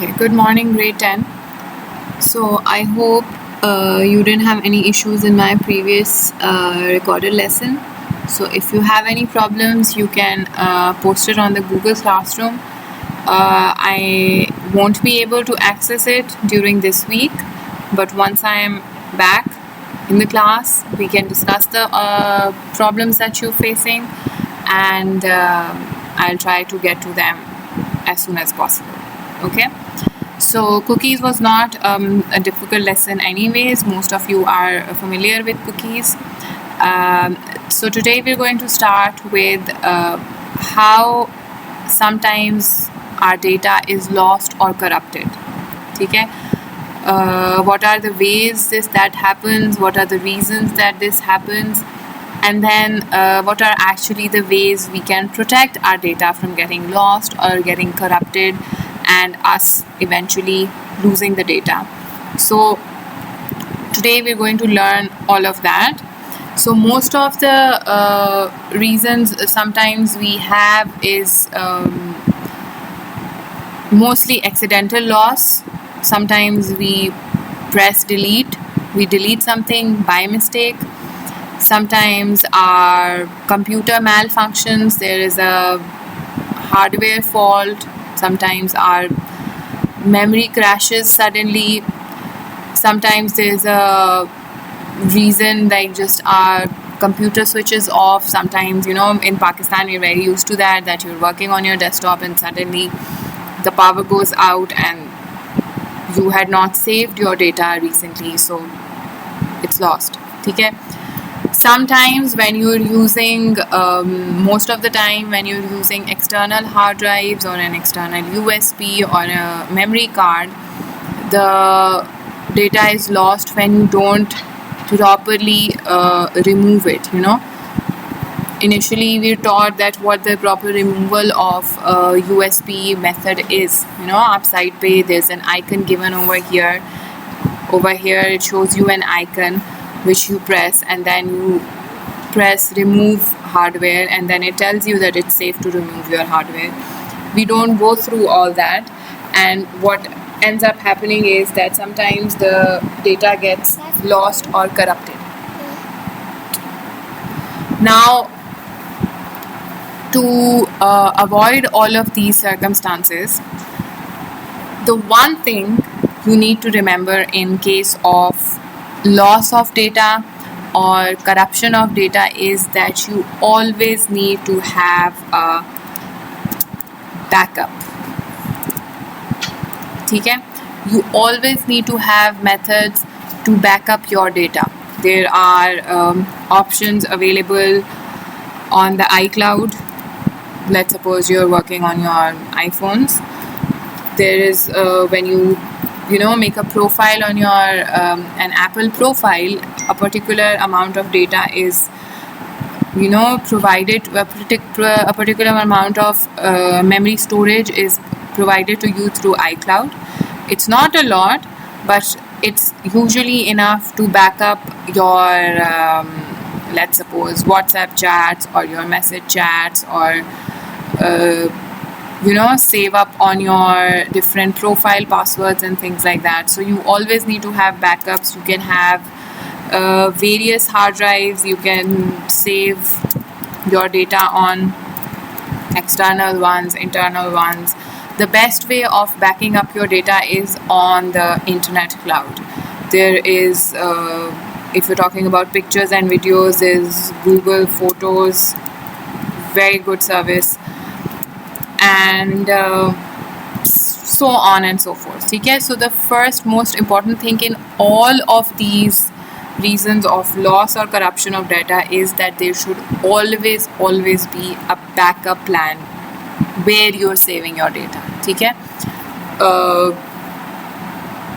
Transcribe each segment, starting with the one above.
Okay, good morning, grade 10. So I hope you didn't have any issues in my previous recorded lesson. So if you have any problems, you can post it on the Google Classroom. I won't be able to access it during this week, but once I am back in the class, we can discuss the problems that you're facing, and I'll try to get to them as soon as possible. Okay? So cookies was not a difficult lesson anyways. Most of you are familiar with cookies. So today we're going to start with how sometimes our data is lost or corrupted. Okay? What are the ways that happens? What are the reasons that this happens? And then what are actually the ways we can protect our data from getting lost or getting corrupted and us eventually losing the data. So today we're going to learn all of that. So most of the reasons sometimes we have is mostly accidental loss. Sometimes we press delete, we delete something by mistake. Sometimes our computer malfunctions, there is a hardware fault. Sometimes our memory crashes suddenly. Sometimes there's a reason like just our computer switches off. Sometimes, in Pakistan we're very used to that you're working on your desktop and suddenly the power goes out and you had not saved your data recently, so it's lost. Okay? Sometimes when you're using, most of the time when you're using external hard drives or an external USB or a memory card, the data is lost when you don't properly remove it, Initially we're taught that what the proper removal of USB method is. Upside pay, there's an icon given over here. Over here it shows you an icon which you press, and then you press remove hardware, and then it tells you that it's safe to remove your hardware. We don't go through all that, and what ends up happening is that sometimes the data gets lost or corrupted. Now, to avoid all of these circumstances, the one thing you need to remember in case of loss of data or corruption of data is that you always need to have a backup. Okay? You always need to have methods to back up your data. There are options available on the iCloud. Let's suppose you're working on your iPhones. There is when you make a profile on your an Apple profile, a particular amount of data is provided. A particular amount of memory storage is provided to you through iCloud. It's not a lot, but it's usually enough to back up your let's suppose WhatsApp chats or your message chats, or save up on your different profile passwords and things like that. So you always need to have backups. You can have various hard drives. You can save your data on external ones, internal ones. The best way of backing up your data is on the internet cloud. There is, if you're talking about pictures and videos, is Google Photos, very good service, and so on and so forth. Okay? So the first most important thing in all of these reasons of loss or corruption of data is that there should always be a backup plan where you're saving your data. Okay?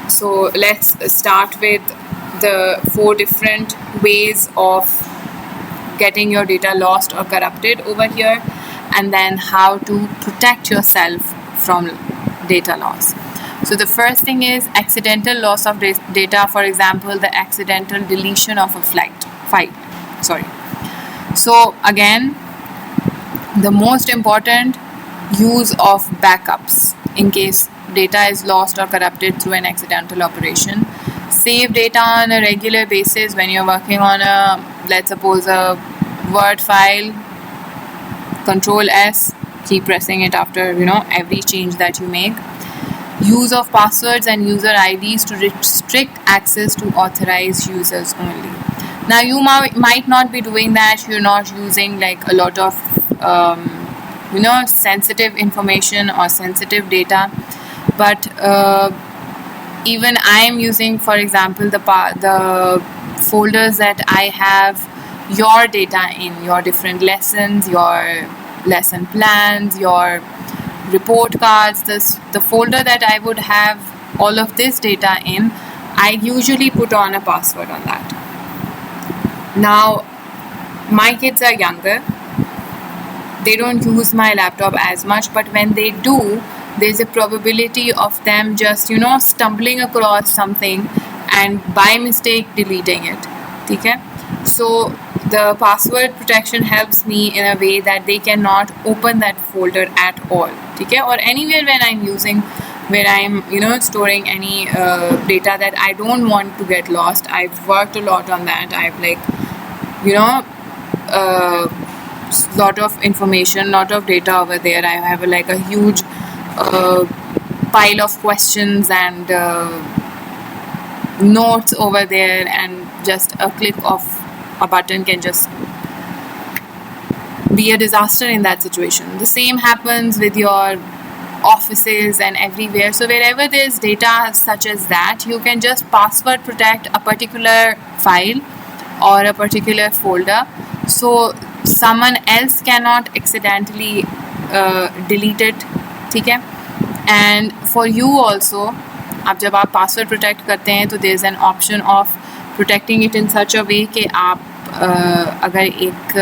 So let's start with the 4 different ways of getting your data lost or corrupted over here, and then how to protect yourself from data loss. So the first thing is accidental loss of data. For example, the accidental deletion of a file. So again, the most important use of backups in case data is lost or corrupted through an accidental operation. Save data on a regular basis when you're working on a, let's suppose, a Word file. Control S, keep pressing it after every change that you make. Use of passwords and user IDs to restrict access to authorized users only. Now you might not be doing that. You're not using like a lot of sensitive information or sensitive data, but even I am using, for example, the folders that I have your data in, your different lessons, your lesson plans, your report cards, the folder that I would have all of this data in, I usually put on a password on that. Now my kids are younger, they don't use my laptop as much, but when they do, there's a probability of them just stumbling across something and by mistake deleting it. Okay? So the password protection helps me in a way that they cannot open that folder at all. Okay? Or anywhere when I'm using, where I'm storing any data that I don't want to get lost. I've worked a lot on that. I've lot of information, lot of data over there. I have like a huge pile of questions and notes over there, and just a click of a button can just be a disaster in that situation. The same happens with your offices and everywhere. So wherever there's data such as that, you can just password protect a particular file or a particular folder, so someone else cannot accidentally delete it. ठीक है? And for you also, अब जब आप password protect करते हैं तो there is an option of protecting it in such a way कि आप अगर एक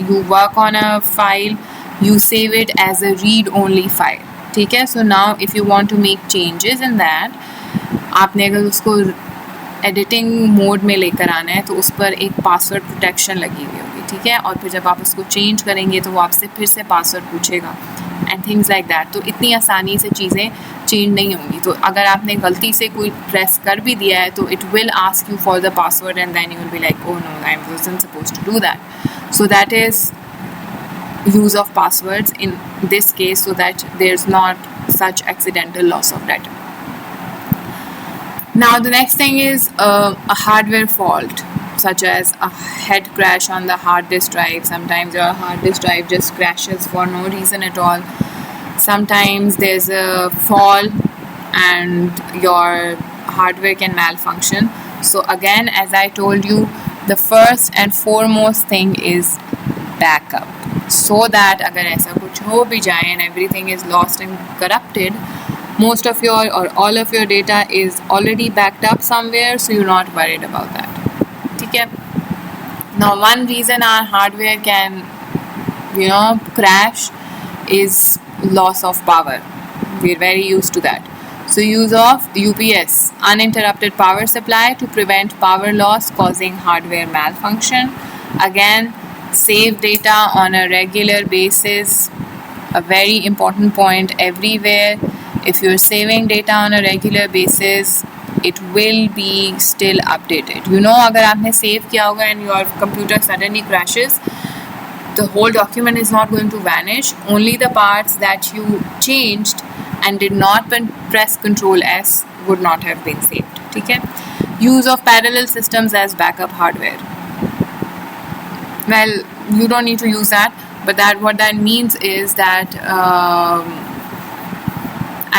you work on a file, you save it as a read only file. ठीक है? So now if you want to make changes in that, आपने अगर उसको editing mode में लेकर आना है तो उस पर एक पासवर्ड प्रोटेक्शन लगी हुई होगी. ठीक है? और फिर जब आप उसको चेंज करेंगे तो वो आपसे फिर से पासवर्ड पूछेगा एंड थिंग्स लाइक दैट. तो इतनी आसानी से चीज़ें चेंज नहीं होंगी. तो अगर आपने गलती से कोई प्रेस कर भी दिया है तो it will ask you for the password and then you will be like, oh no, I wasn't supposed to do that. So that is use of passwords in this case, so that there's not such accidental loss of data. Now the next thing is a hardware fault, such as a head crash on the hard disk drive. Sometimes your hard disk drive just crashes for no reason at all. Sometimes there's a fall and your hardware can malfunction. So again, as I told you, the first and foremost thing is backup, so that अगर ऐसा कुछ हो भी जाए and everything is lost and corrupted, most of your or all of your data is already backed up somewhere, so you're not worried about that. ठीक है? Now one reason our hardware can crash is loss of power. We're very used to that. So use of UPS, uninterrupted power supply, to prevent power loss causing hardware malfunction. Again, save data on a regular basis, a very important point everywhere. If you're saving data on a regular basis, it will be still updated. अगर आपने save किया होगा and your computer suddenly crashes, the whole document is not going to vanish. Only the parts that you changed and did not press Control S would not have been saved. ठीक है? Use of parallel systems as backup hardware. Well, you don't need to use that, but what that means is that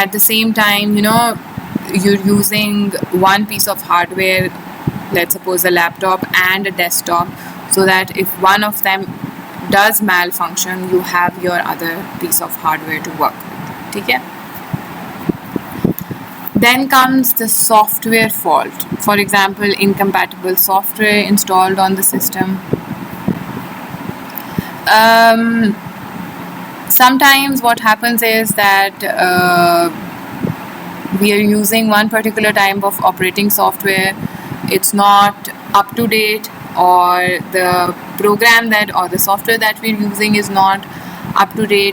at the same time, you're using one piece of hardware, let's suppose a laptop and a desktop, so that if one of them does malfunction, you have your other piece of hardware to work with. ठीक है? Then comes the software fault. For example, incompatible software installed on the system. Sometimes what happens is that we are using one particular type of operating software. It's not up to date, or the program that or the software that we're using is not up to date.